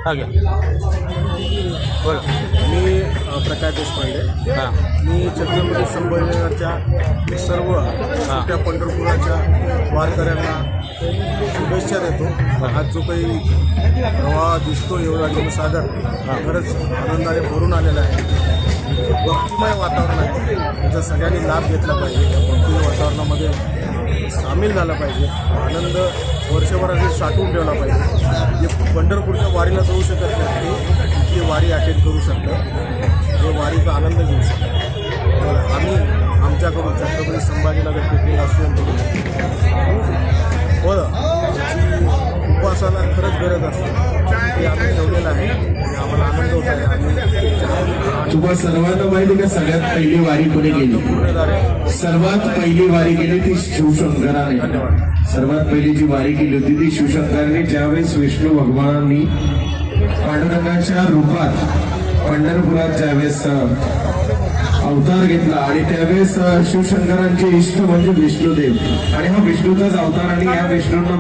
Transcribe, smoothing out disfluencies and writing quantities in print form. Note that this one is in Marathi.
हा घ्या बोल. मी प्रकाश देशपांडे. हां मी छत्रपती संभाजीनगरच्या सर्व त्या पंढरपुराच्या वारकऱ्यांना शुभेच्छा देतो. आज जो काही प्रवाह दिसतो एवढा जनसागर खरंच आनंदाने भरून आलेला आहे. भक्तिमय वातावरण आहे, त्याचा सगळ्यांनी लाभ घेतला पाहिजे. या भक्तिमय वातावरणामध्ये सामील झाला पाहिजे. आनंद वर्षभरासाठी साठवून ठेवला पाहिजे. जे पंढरपूरच्या वारीला जाऊ शकत नाही ती वारी अटेंड करू शकतं, जो वारीचा आनंद घेऊ शकतो. तर आम्ही आमच्याकडून छत्रपती संभाजीनगर पिकनिक असल्याकडून उपासाला खरंच गरज असते ते आम्ही ठेवलेलं आहे आणि आम्हाला आनंद होत आहे. आम्ही तुम्हाला सर्वांना माहिती का सगळ्यात पहिली वारी कोणी केली? सर्वात पहिली वारी केली ती शिवशंकराने. सर्वात पहिली जी वारी केली होती ती शिवशंकराने. ज्यावेळेस विष्णू भगवानांनी पांडुरंगाच्या रूपात पंढरपुरात ज्यावेळेस अवतार घेतला आणि त्यावेळेस शिवशंकरांचे इष्ट म्हणजे विष्णुदेव आणि हा विष्णूचाच अवतार आणि या विष्णूंना